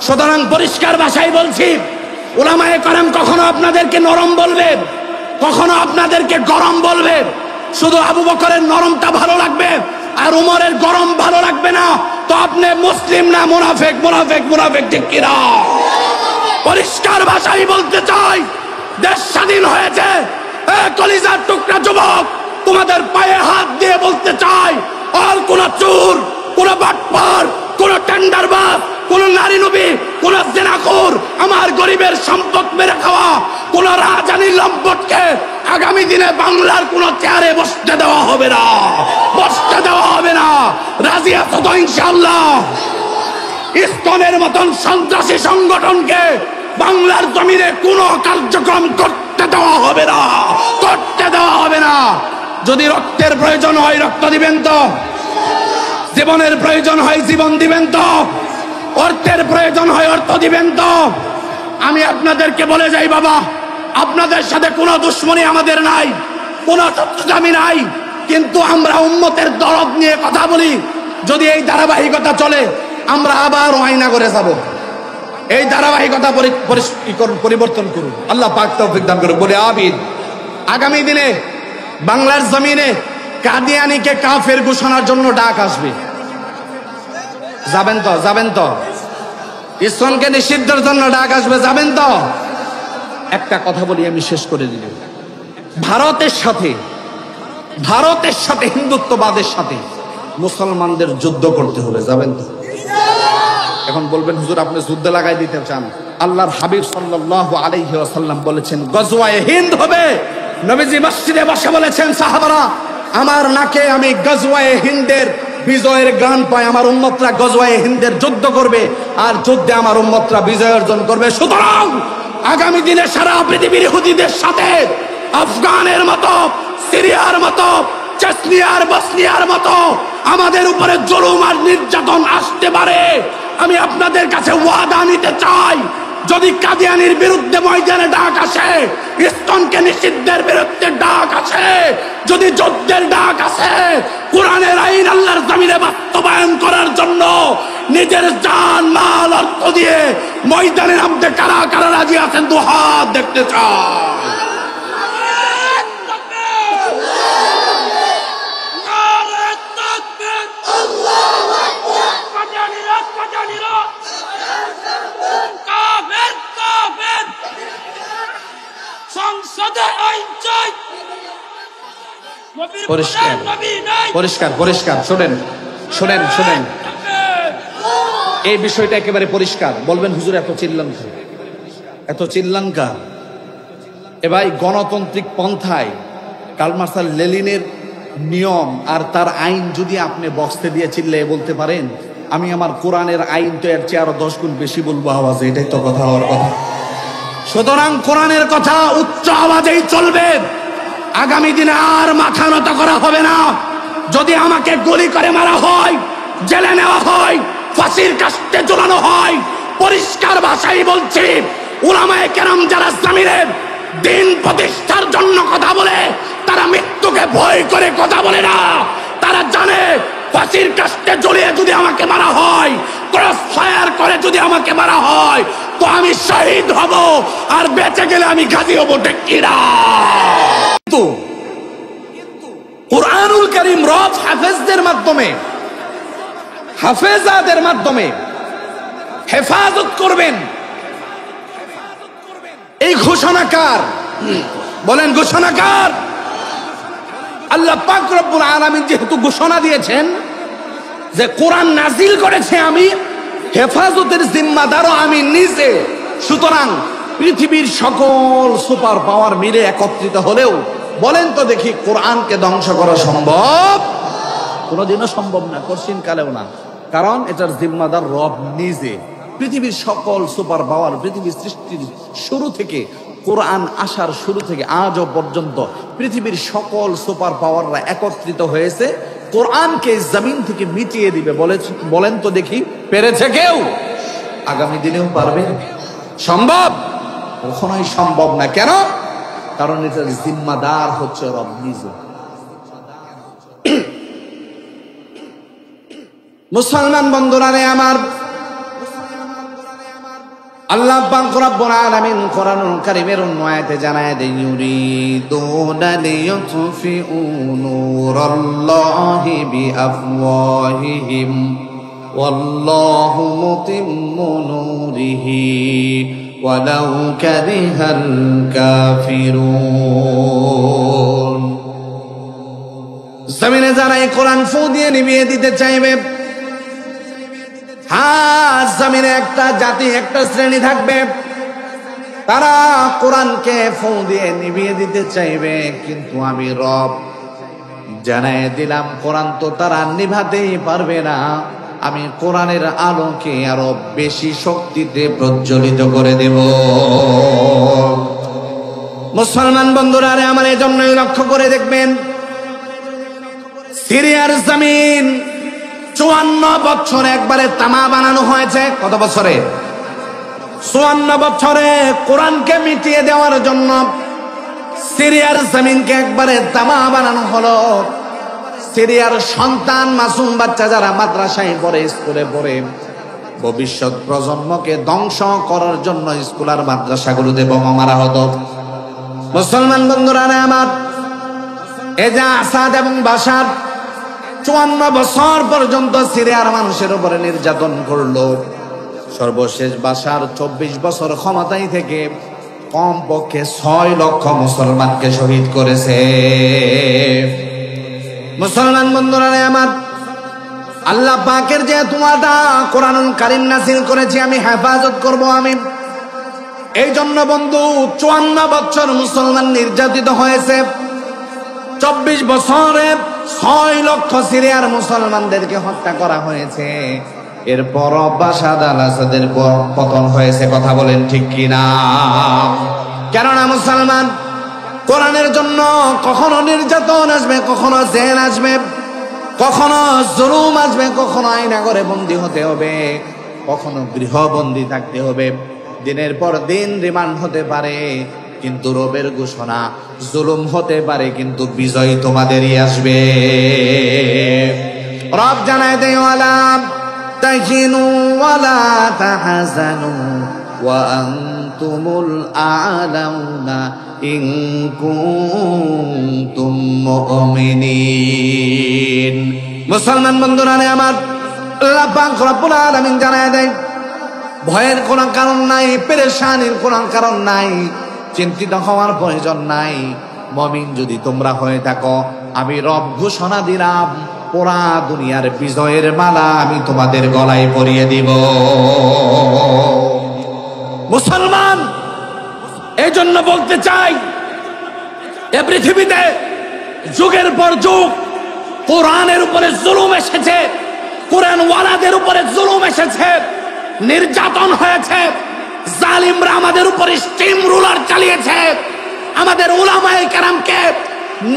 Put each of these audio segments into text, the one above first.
সুতরাং পরিষ্কার ভাষায় বলছি, উলামায়ে কেরাম কখনো আপনাদেরকে নরম বলবে, কখনো আপনাদেরকে গরম বলবে। শুধু আবু বকরের নরমটা ভালো লাগবে আর উমরের গরম ভালো লাগবে না, তো আপনি মুসলিম না মুনাফিক। মুনাফিক মুনাফিক ঠিক কিনা? পরিষ্কার ভাষায় বলতে চাই, দেশ স্বাধীন হয়েছে। কলিজার টুকরা যুবক, তোমাদের পায়ে হাত দিয়ে বলতে চাই, আর কোন চোর, কোন বাটপার, কোন টেন্ডারবাজ, কোন নারী নবী, কোন জেনাখোর, আমার গরিবের সম্পদ মেরে খাওয়া কোন রাজানি লম্পটকে আগামী দিনে বাংলার কোন চেয়ারে বসতে দেওয়া হবে না, বসতে দেওয়া হবে না। রাজি আছো তো ইনশাআল্লাহ? ইসকনের মতন সন্ত্রাসী সংগঠনকে বাংলার জমিনে কোনো কার্যক্রম করতে দেওয়া হবে না, করতে দেওয়া হবে না। যদি রক্তের প্রয়োজন হয় রক্ত দিবেন তো, জীবনের প্রয়োজন হয় জীবন দিবেন তো, অর্থের প্রয়োজন হয় অর্থ দিবেন তো। আমি আপনাদেরকে বলে যাই বাবা, আপনাদের সাথে কোনো দুশ্মনী আমাদের নাই, কোনো শত্রুতামি নাই, কিন্তু আমরা উম্মতের দরদ নিয়ে কথা বলি। যদি এই ধারাবাহিকতা চলে, আমরা আবার আয়না করে যাব। এই ধারাবাহিকতা পরিবর্তন করুন, আল্লাহ পাক তৌফিক দান করুন, বলে আমিন। আগামী দিনে বাংলার জমিনে কাদিয়ানীকে কাফের ঘোষণার জন্য ডাক আসবে। যাবেন তো? যাবেন তো? ইসলামকে নিষিদ্ধের জন্য ডাক আসবে, যাবেন তো? একটা কথা বলি, আমি শেষ করে দিল। ভারতের সাথে হিন্দুত্ববাদের সাথে মুসলমানদের যুদ্ধ করতে হবে, যাবেন তো? এখন বলবেন হুজুর আপনি যুদ্ধে লাগাই দিতে চান। আল্লাহর হাবিব সাল্লাল্লাহু আলাইহি ওয়াসাল্লাম বলেছেন গজওয়ায়ে হিন্দ হবে। নবীজি মসজিদে বসে বলেছেন, সাহাবারা আমার নাকে আমি গজওয়ায়ে হিন্দের বিজয়ের গান পাই, আমার উম্মতরা গজওয়ায়ে হিন্দের যুদ্ধ করবে আর যুদ্ধে আমার উম্মতরা বিজয় অর্জন করবে। সুতরাং আগামী দিনে সারা পৃথিবীর ইহুদিদের সাথে আফগানের মতো, সিরিয়ার মতো, চেচনিয়ার, বসনিয়ার মতো আমাদের উপরে জুলুম আর নির্যাতন আসতে পারে। আমি আপনাদের কাছে ওয়াদা নিতে চাই, যদি কাদিয়ানীর বিরুদ্ধে ময়দানে ডাক আসে, ইসকনকে নিষিদ্ধের বিরুদ্ধে ডাক আসে, যদি যুদ্ধের ডাক আসে, কোরআনের আইন আল্লাহর জমিনে বাস্তবায়ন করার জন্য নিজের জান মাল অর্থ দিয়ে ময়দানে নামতে কারা কারা রাজি আছেন? দু হাত দেখতে চাই। পরিষ্কার পরিষ্কার পরিষ্কার শোনেন শোনেন শোনেন, এই বিষয়টা একেবারে পরিষ্কার। বলবেন হুজুর এত চিল্লান, এত চিল্লান কা? এ ভাই, গণতান্ত্রিক পন্থায় কার্ল মার্শাল লেনিনের নিয়ম আর তার আইন যদি আপনি বক্সতে দিয়ে চিল্লিয়ে বলতে পারেন, আমি আমার কোরআনের আইন তো এর চেয়ে আরো 10 গুণ বেশি বলবো আওয়াজে, এটাই তো কথা হওয়ার কথা। সুতরাং কোরআনের কথা উচ্চ আওয়াজেই চলবে। আগামী দিনে আর মাথা নত করা হবে না। যদি আমাকে গুলি করে মারা হয়, জেলে নেওয়া হয়, ফাঁসির কাস্টে ঝুলানো হয়, পরিষ্কার ভাষায় বলছি, উলামায়ে কেরাম যারা জমিনের দিন প্রতিষ্ঠার জন্য কথা বলে, তারা মৃত্যুকে ভয় করে কথা বলে না। তারা জানে ফাঁসির কাস্টে ঝুলিয়ে যদি আমাকে মারা হয়, ক্রস ফায়ার করে যদি আমাকে মারা হয়, তো আমি শহীদ হব, আর বেঁচে গেলে আমি গাজী হব। ঠিক কিনা? কুরআনুল কারীম রব হাফেজদের মাধ্যমে, হাফেজাদের মাধ্যমে হেফাজত করবেন, এই ঘোষণাকার বলেন, ঘোষণাকার আল্লাহ পাক রব্বুল আলামিন যেহেতু ঘোষণা দিয়েছেন যে কোরআন নাজিল করেছে আমি, হেফাজতের জিম্মাদারও আমি নিজে। সুতরাং পৃথিবীর সকল সুপার পাওয়ার মিলে একত্রিত হলেও বলেন তো দেখি, কোরআনকে ধ্বংস করা সম্ভব? কোনোদিনও সম্ভব না, কঠিন কালেও না। কারণ এটার জিম্মাদার রব নিজে। পৃথিবীর সকল সুপার পাওয়ার, পৃথিবীর সৃষ্টির শুরু থেকে, কোরআন আসার শুরু থেকে আজও পর্যন্ত পৃথিবীর সকল সুপার পাওয়াররা একত্রিত হয়েছে কোরআনকে জমিন থেকে মিটিয়ে দিবে। বলেন তো দেখি, পেরেছে কেউ? আগামী দিনেও পারবে? সম্ভব? কখনোই সম্ভব না। কেন? কারণ এটার জিম্মাদার হচ্ছে রব নিজে। মুসলমান বন্ধুরা আমার, আল্লাহ পাক রব্বুল আলামিন কোরআনুল কারীমের অন্য আয়াতে জানায় দেন ইউরিদুনা লিইউতফিউ নূরাল্লাহি বিআফওয়াহিহিম ওয়াল্লাহু মুতিম্মু নূরিহি ওয়ালাউ কারিহাল কাফিরুন। জমিনে যারা এই কোরআন ফু দিয়ে নিভিয়ে দিতে চাইবে, হ্যাঁ জমিনে একটা জাতি একটা শ্রেণী থাকবে, তারা কোরআনকে ফু দিয়ে নিভিয়ে দিতে চাইবে, কিন্তু আমি রব জানায় দিলাম কোরআন তো তারা নিভাতেই পারবে না। আমি কোরআনের আলোকে আরো বেশি শক্তিতে প্রজ্বলিত করে দেব। মুসলমান বন্ধুরা আমার এই জন্যই লক্ষ্য করে দেখবেন, সিরিয়ার জমিন 54 বছর একবারে তামা বানানো হয়েছে। কত বছরে? 54 বছরে কোরআনকে মিটিয়ে দেওয়ার জন্য সিরিয়ার জমিনকে একবারে তামা বানানো হলো। সিরিয়ার সন্তান মাসুম বাচ্চা যারা মাদ্রাসায় পড়ে, স্কুলে পড়ে, ভবিষ্যৎ প্রজন্মকে ধ্বংস করার জন্য স্কুল আর মাদ্রাসাগুলোতে বোমা মারা হতো। মুসলমান বন্ধুরা আমার, এই যে আসাদ এবং বাশার 54 বছর পর্যন্ত সিরিয়ার মানুষের উপরে নির্যাতন করলো। সর্বশেষ বাশার 24 বছর ক্ষমতায় থেকে কমপক্ষে 6 লক্ষ মুসলমানকে শহীদ করেছে। মুসলমান বন্ধুরা আমার, আল্লাহ পাকের যে তোমাটা কোরআনুল কারীম নাযিল করেছি, আমি হেফাজত করব আমি। এই জন্য বন্ধু 54 বছর মুসলমান নির্যাতিত হয়েছে। 24 বছরে 6 লক্ষ সিরিয়ার মুসলমানদেরকে হত্যা করা হয়েছে। এরপর বাশার আল আসাদের পতন হয়েছে। কথা বলেন ঠিক কিনা? কেননা মুসলমান কোরআনের জন্য কখনো নির্যাতন আসবে, কখনো জেল আসবে, কখনো জুলুম আসবে, কখনো আয়না করে বন্দী হতে হবে, কখনো গৃহবন্দী থাকতে হবে, দিনের পর দিন রিমান্ড হতে পারে, কিন্তু রবের ঘোষণা জুলুম হতে পারে কিন্তু বিজয় তোমাদেরই আসবে। রব জানায় দেয় ওয়ালা তাহিনু ওয়ালা তাহজানু ওয়া আনতুমুল আ'লাউনা ইন কুনতুম মুমিনিন। মুসলমান বন্ধুরা আমার, আল্লাহ পাক রব্বুল আলামিন জানায় দেয় ভয়ের কোনো কারণ নাই, পেরেশানির কোনো কারণ নাই, চিন্তিত হওয়ার প্রয়োজন নাই। মুমিন যদি তোমরা হয়ে থাকো, আমি রব ঘোষণা দিলাম পুরা দুনিয়ার বিজয়ের মালা আমি তোমাদের গলায় পরিয়ে দিব। মুসলমান এই জন্য বলতে চাই, এ পৃথিবীতে যুগের পর যুগ কোরআনের উপরে জুলুম এসেছে, কোরআন ওয়ালাদের উপরে জুলুম এসেছে, নির্যাতন হয়েছে, জালিমরা আমাদের উপরে স্টিম রুলার চালিয়েছে, আমাদের উলামায়ে কেরামকে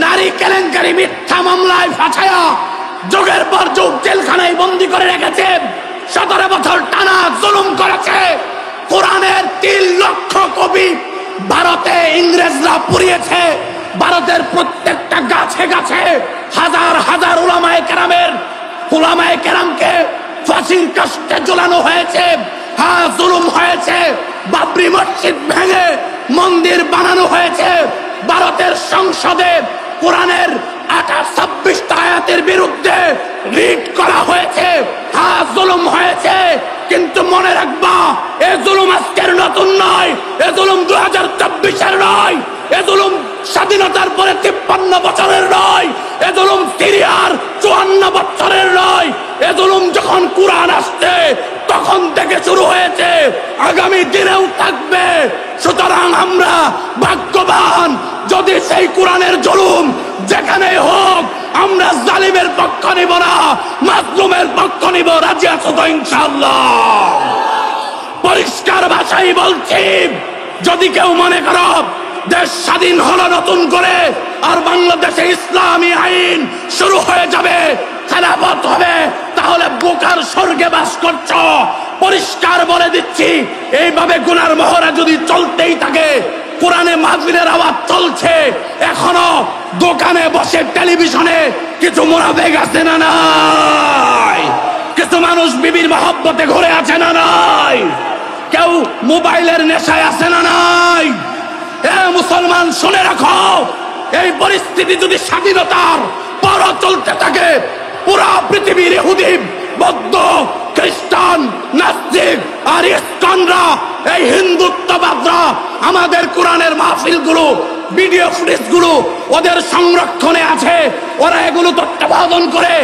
নারী কেলেঙ্কারি মিথ্যা মামলায় ফাঁসায়া যুগের পর যুগ জেলখানায় বন্দী করে রেখেছে, 17 বছর টানা জুলুম করেছে। কোরআনের 3 লক্ষ কপি ভারতে ইংরেজরা পুড়িয়েছে। ভারতের প্রত্যেকটা গাছে গাছে হাজার হাজার উলামায়ে কেরামকে ফাঁসির কাস্টে ঝুলানো হয়েছে। হ্যাঁ, জুলুম হয়েছে। বাবরি মসজিদ ভেঙে মন্দির বানানো হয়েছে। ভারতের সংসদে কোরআনের 26টা আয়াতের বিরুদ্ধে রিট করা হয়েছে। হ্যাঁ, জুলুম হয়েছে, কিন্তু মনে রাখবা এ জুলুম আজকের নতুন নয়, এ জুলুম 2024-এর নয়, এ জুলুম স্বাধীনতার পরে 53 বছরের নয়, এ জুলুম সিরিয়ার 54 বছরের নয়, এ জুলুম যখন কুরআন আসছে তখন থেকে শুরু হয়েছে, আগামী দিনেও থাকবে। সুতরাং আমরা ভাগ্যবান যদি সেই কোরআনের জুলুম যেখানে হোক আমরা জালিমের পক্ষ নিব না, মাজলুমের পক্ষ নিব। রাজি আছো তো ইনশাআল্লাহ? পরিষ্কার ভাষায় বলছি, যদি কেউ মনে করো দেশ স্বাধীন হলো নতুন করে আর বাংলাদেশে ইসলামী আইন শুরু হয়ে যাবে, খেলাফত হবে, তাহলে বোকার স্বর্গে বাস করছো। পরিষ্কার বলে দিচ্ছি, এইভাবে গুনার মহড়া যদি চলতেই থাকে, কোরআনে মাহফিলের আওয়াজ চলছে, এখনো দোকানে বসে টেলিভিশনে কিছু মুনাফিক আছে না নাই? কিছু মানুষ বিবির মহব্বতে ঘুরে আছে না নাই? কেউ মোবাইলের নেশায় আছে না নাই? এ মুসলমান শুনে রাখো, এই পরিস্থিতি যদি স্বাধীনতার পর চলতে থাকে, পুরা পৃথিবীর ইহুদি, বৌদ্ধ, খ্রিস্টান, নাস্তিক আর ইস্কনরা, এই হিন্দুত্ববাদরা আমাদের কোরআনের মাহফিলগুলো, ভিডিও ফুটেজগুলো ওদের সংরক্ষণে আছে। ওরা এগুলো তত্ত্বাবধান করে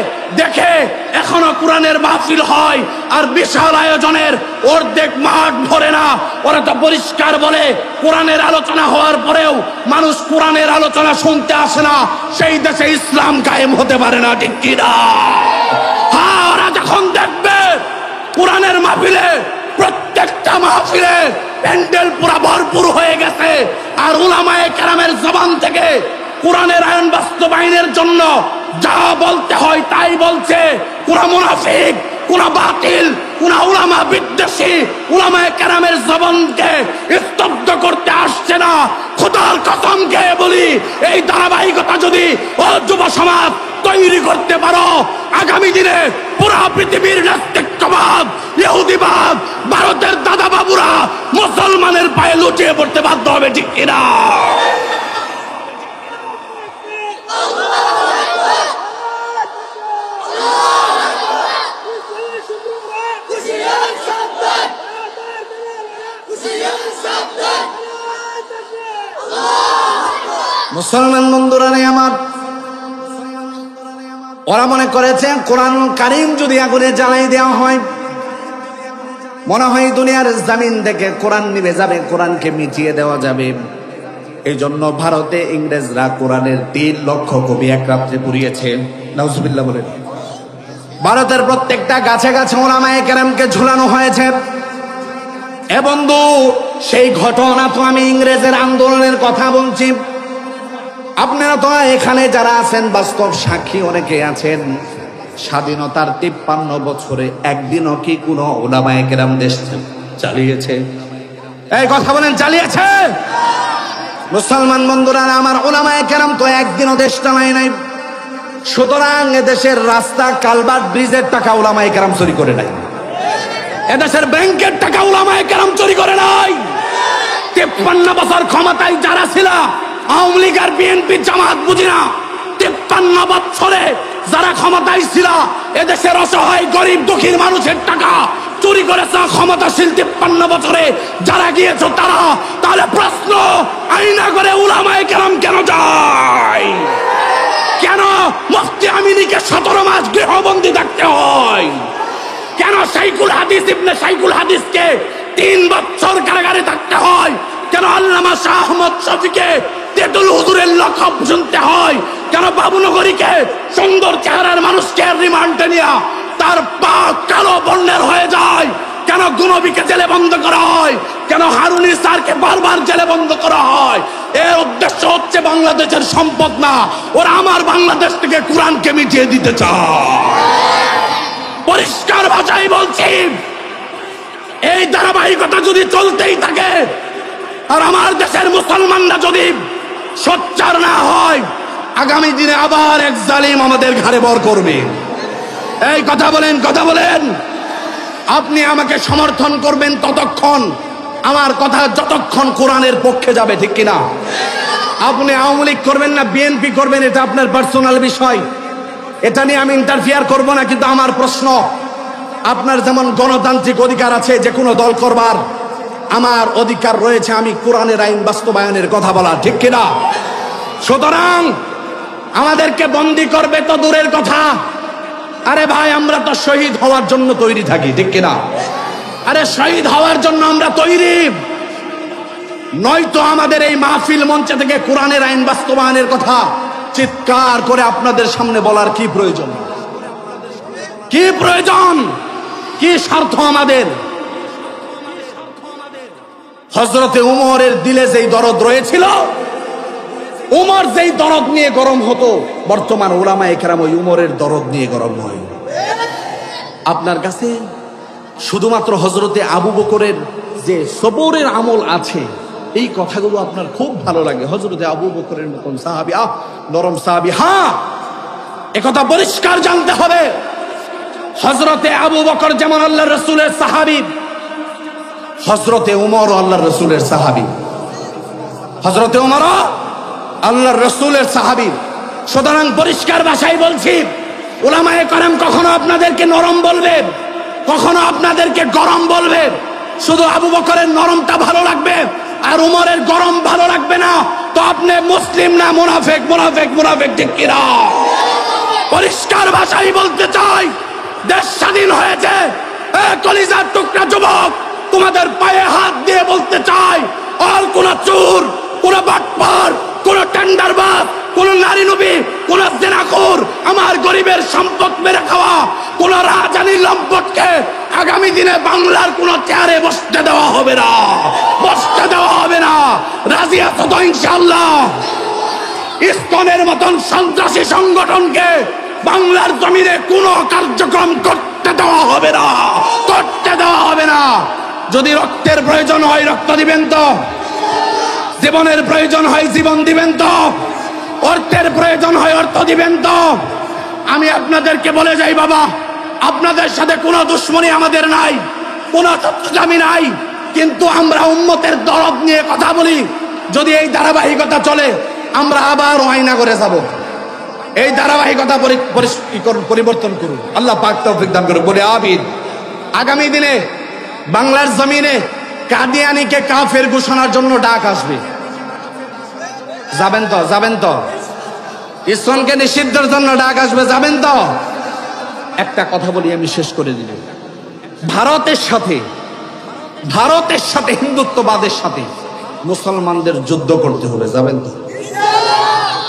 দেখে এখনো কোরআনের মাহফিল হয়, আর বিশাল আয়োজনের অর্ধেক মাঠ ভরে না। ওরা তো পরিষ্কার বলে কোরআনের আলোচনা হওয়ার পরেও মানুষ কোরআনের আলোচনা শুনতে আসে না, সেই দেশে ইসলাম কায়েম হতে পারে না, ঠিক কি না? হ্যাঁ, ওরা যখন দেখবে কোরআনের মাহফিলে, প্রত্যেকটা মাহফিলে প্যান্ডেল পুরা ভরপুর হয়ে গেছে, আর উলামায়ে কেরামের জবান থেকে কোরআনের আইন বাস্তবায়নের জন্য যা বলতে হয় তাই বলছে, কোন মুনাফিক, কোন বাতিল, কোন উলামা বিদ্বেষী উলামায়ে কেরামের জবানকে স্তব্ধ করতে আসছে না। খোদার কসম খেয়ে বলি, এই ধারাবাহিকতা যদি ও যুব সমাজ তৈরি করতে পারো, আগামী দিনে পুরা পৃথিবীর নাস্তিকবাদ, ইহুদিবাদ, ভারতের দাদা বাবুরা মুসলমানের পায়ে লুটিয়ে পড়তে বাধ্য হবে, ঠিক কিনা? মুসলমান বন্ধুরা আমার, ওরা মনে করেছে কোরআন কারীম যদি আগুনে জ্বালাই দেওয়া হয়, মনে হয় দুনিয়ার জমিন থেকে কোরআন নিভে যাবে, কোরআনকে মিটিয়ে দেওয়া যাবে। এই জন্য ভারতে ইংরেজরা কোরআনের 3 লক্ষ কপি এক রাত্রে পুড়িয়েছে। নাউজুবিল্লাহ বলেন। ভারতের প্রত্যেকটা গাছে গাছে উলামায়ে কেরামকে ঝুলানো হয়েছে। এ বন্ধু, সেই ঘটনা তো আমি ইংরেজের আন্দোলনের কথা বলছি। আপনারা তো এখানে যারা আছেন বাস্তব সাক্ষী অনেকে আছেন। স্বাধীনতার 53 বছরে একদিনও কি কোনো উলামায়ে কেরাম দেশ চালিয়েছে? এই কথা বলেন, চালিয়েছে? মুসলমান বন্ধুরা আমার, উলামায়ে কেরাম তো একদিনও দেশ চালায় নাই। সুতরাং এদেশের রাস্তা, কালভার্ট, ব্রিজের টাকা উলামায়ে কেরাম চুরি করে নাই। এদেশের ব্যাংকের টাকা উলামায়ে কেরাম চুরি করে নাই। 53 বছর ক্ষমতায় যারা ছিল, আওয়ামী লীগ আর বিএনপি, জামাত বুঝি না, 53 বছরে যারা ক্ষমতায় ছিল, এদেশের অসহায় গরিব দুঃখীর মানুষের টাকা চুরি করেছে ক্ষমতাশীল 53 বছরে যারা গিয়েছে তারা। তাহলে প্রশ্ন, আইনা করে উলামায়ে কেরাম কেন যায়? কেন মুফতি আমিনীকে 17 মাস গৃহবন্দী থাকতে হয়? কেন শাইখুল হাদিস ইবনে শাইখুল হাদিসকে 3 বছর কারাগারে থাকতে হয়? কেন আল্লামা শাহ আহমদ শফিকে তেতুল হুজুরের লকব শুনতে হয়? কেন বাবুনগরীকে, সুন্দর চেহারার মানুষকে রিমান্ডে নিয়ে তার পা কালো বর্ণের হয়ে যায়? কেন গুনবিকে জেলে বন্ধ করা হয়? কেন হারুন ইসারকে বারবার জেলে বন্ধ করা হয়? এর উদ্দেশ্য হচ্ছে বাংলাদেশের সম্পদ না, ওরা আমার বাংলাদেশ থেকে কোরআনকে মিটিয়ে দিতে চায়। পরিষ্কার ভাষায় বলছি, এই ধারাবাহিকতা যদি চলতেই থাকে আর আমার দেশের মুসলমানরা যদি সোচ্চার না হয়, আগামী দিনে আবার এক জালিম আমাদের ঘাড়ে বর করবে। এই কথা বলেন, কথা বলেন। আপনি আমাকে সমর্থন করবেন ততক্ষণ, আমার কথা যতক্ষণ কোরআনের পক্ষে যাবে, ঠিক কিনা? আপনি আওয়ামী লীগ করবেন না বিএনপি করবেন, এটা আপনার পার্সোনাল বিষয়, এটা নিয়ে আমি ইন্টারফিয়ার করব না। কিন্তু আমার প্রশ্ন, আপনার যেমন গণতান্ত্রিক অধিকার আছে যে কোনো দল করবার, আমার অধিকার রয়েছে আমি কোরআনের আইন বাস্তবায়নের কথা বলা, ঠিক কিনা? সুতরাং আমাদেরকে বন্দী করবে তো দূরের কথা, আরে ভাই আমরা তো শহীদ হওয়ার জন্য তৈরি থাকি, ঠিক কিনা? আরে শহীদ হওয়ার জন্য আমরা তৈরি, নয়তো আমাদের এই মাহফিল মঞ্চে থেকে কোরআনের আইন বাস্তবায়নের কথা চিৎকার করে আপনাদের সামনে বলার কি প্রয়োজন? কি প্রয়োজন? কি স্বার্থ আমাদের? হযরতে উমরের দিলে যেই দরদ রয়েছিল, উমর যেই দরদ নিয়ে গরম হতো, বর্তমান উলামায়ে কেরাম ওই উমরের দরদ নিয়ে গরম হয়। আপনার কাছে শুধুমাত্র হযরতে আবু বকরের যে সবরের আমল আছে, এই কথাগুলো আপনার খুব ভালো লাগে। হযরতে আবু বকরের মতন সাহাবী, নরম সাহাবী। হ্যাঁ, একথা পরিষ্কার জানতে হবে, হযরতে আবু বকর যেমন আল্লাহর রাসূলের সাহাবী, হযরতে উমর আল্লাহর রাসূলের সাহাবী, হযরতে উমর আল্লাহর রাসূলের সাহাবী। সুতরাং পরিষ্কার ভাষায় বলছি, উলামায়ে কেরাম কখনো আপনাদেরকে নরম বলবেন, কখনো আপনাদেরকে গরম বলবেন। শুধু আবু বকরের নরমটা ভালো লাগবে আর উমরের গরম ভালো লাগবে না, তো আপনি মুসলিম না মুনাফিক, মুনাফিক মুনাফিক, ঠিক কিনা? পরিষ্কার ভাষায় বলতে চাই, দেশ স্বাধীন হয়েছে। কলিজার টুকরা যুবক, তোমাদের পায়ে হাত দিয়ে বলতে চাই, আর কোন চোর, কোন বাটপার, কোন টেন্ডারবাজ, কোন নারী নবী, কোন জেনাখোর, আমার গরিবের সম্পদ মেরে খাওয়া কোন রাজানি লম্পটকে আগামী দিনে বাংলার কোন চেয়ারে বসতে দেওয়া হবে না, বসতে দেওয়া হবে না। রাজি আছো তো ইনশাআল্লাহ? ইসকনের মতন সন্ত্রাসী সংগঠনকে বাংলার জমিনে কোন কার্যক্রম করতে দেওয়া হবে না, করতে দেওয়া হবে না। যদি রক্তের প্রয়োজন হয় রক্ত দিবেন তো, জীবনের প্রয়োজন হয় জীবন দিবেন তো, অর্থের প্রয়োজন হয় অর্থ দিবেন তো। আমি আপনাদেরকে বলে যাই বাবা, আপনাদের সাথে কোনো দুশ্মনী আমাদের নাই, কোনো শত্রুতামি নাই, কিন্তু আমরা উম্মতের দরদ নিয়ে কথা বলি। যদি এই ধারাবাহিকতা চলে, আমরা আবার আয়না করে যাব। এই ধারাবাহিকতা পরিবর্তন করুন, আল্লাহ পাক তৌফিক দান করুন, বলে আমিন। আগামী দিনে বাংলার জমিনে কাদিয়ানীকে কাফের ঘোষণার জন্য ডাক আসবে। যাবেন তো? যাবেন তো? ইসলামকে নিষিদ্ধের জন্য ডাক আসবে, যাবেন তো? একটা কথা বলি, আমি শেষ করে দিই। ভারতের সাথে হিন্দুত্ববাদের সাথে মুসলমানদের যুদ্ধ করতে হবে, যাবেন তো?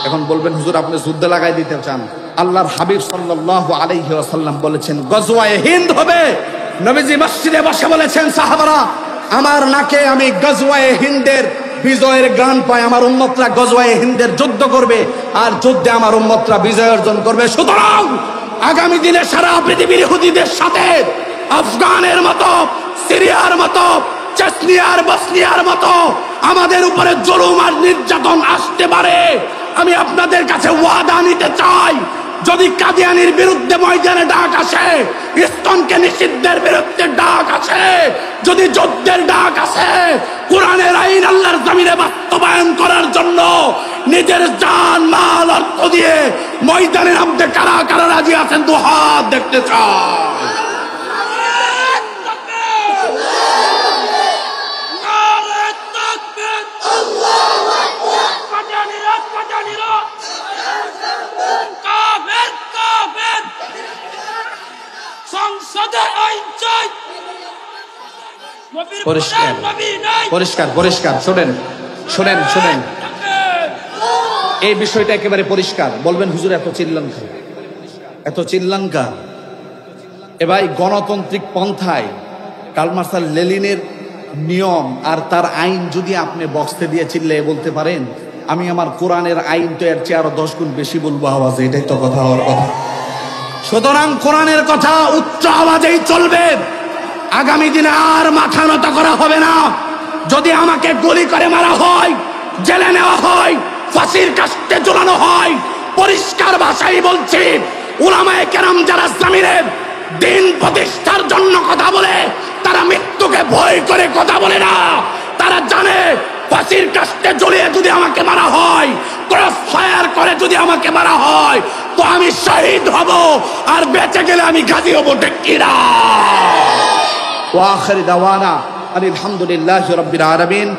এখন বলবেন হুজুর আপনি যুদ্ধে লাগাই দিতে চান। আল্লাহর হাবিব সাল্লাল্লাহু আলাইহি ওয়াসাল্লাম বলেছেন গজওয়ায়ে হিন্দ হবে। নবীজি মসজিদে বসে বলেছেন, সাহাবারা আমার নাকে আমি গজওয়ায়ে হিন্দের বিজয়ের গান পাই, আমার উম্মতরা গজওয়ায়ে হিন্দের যুদ্ধ করবে আর যুদ্ধে আমার উম্মতরা বিজয় অর্জন করবে। সুতরাং আগামী দিনে সারা পৃথিবীর ইহুদিদের সাথে আফগানের মতো, সিরিয়ার মতো, চেচনিয়ার, বসনিয়ার মতো আমাদের উপরে জুলুম আর নির্যাতন আসতে পারে। আমি আপনাদের কাছে ওয়াদা নিতে চাই, যদি কাদিয়ানির বিরুদ্ধে ময়দানে ডাক আসে, ইসলামকে নিষিদ্ধের বিরুদ্ধে ডাক আসে, যদি যুদ্ধের ডাক আসে, কোরআনের আইন আল্লাহর জমিনে বাস্তবায়ন করার জন্য নিজের জান মাল অর্থ দিয়ে ময়দানে নামতে কারা কারা রাজি আছেন? দু হাত দেখতে চাই। পরিষ্কার পরিষ্কার পরিষ্কার শোনেন শোনেন শোনেন, এই বিষয়টা একেবারে পরিষ্কার। বলবেন হুজুর এত চিল্লাঙ্কা, এত চিল্লাঙ্কা। এ ভাই, গণতান্ত্রিক পন্থায় কার্ল মার্শাল লেনিনের নিয়ম আর তার আইন যদি আপনি বক্সতে দিয়ে চিল্লে বলতে পারেন, আমি আমার কোরআনের আইন তো এর চেয়ে আরো 10 গুণ বেশি বলবো আওয়াজে, এটাই তো কথা হওয়ার কথা। সুতরাং কোরআনের কথা উচ্চ আওয়াজেই চলবে। আগামী দিনে আর মাথা নত করা হবে না। যদি আমাকে গুলি করে মারা হয়, জেলে নেওয়া হয়, ফাঁসির কাস্টে ঝুলানো হয়, পরিষ্কার ভাষায় বলছি, উলামায়ে কেরাম যারা জমিনের দিন প্রতিষ্ঠার জন্য কথা বলে, তারা মৃত্যুকে ভয় করে কথা বলে না। তারা জানে ফাঁসির কাস্টে ঝুলিয়ে যদি আমাকে মারা হয়, ক্রস ফায়ার করে যদি আমাকে মারা হয়, তো আমি শহীদ হব, আর বেঁচে গেলে আমি গাজী হব, ঠিক কিনা? ওয়া আখির দাওয়ানা আলহামদুলিল্লাহি রাব্বিল আলামিন।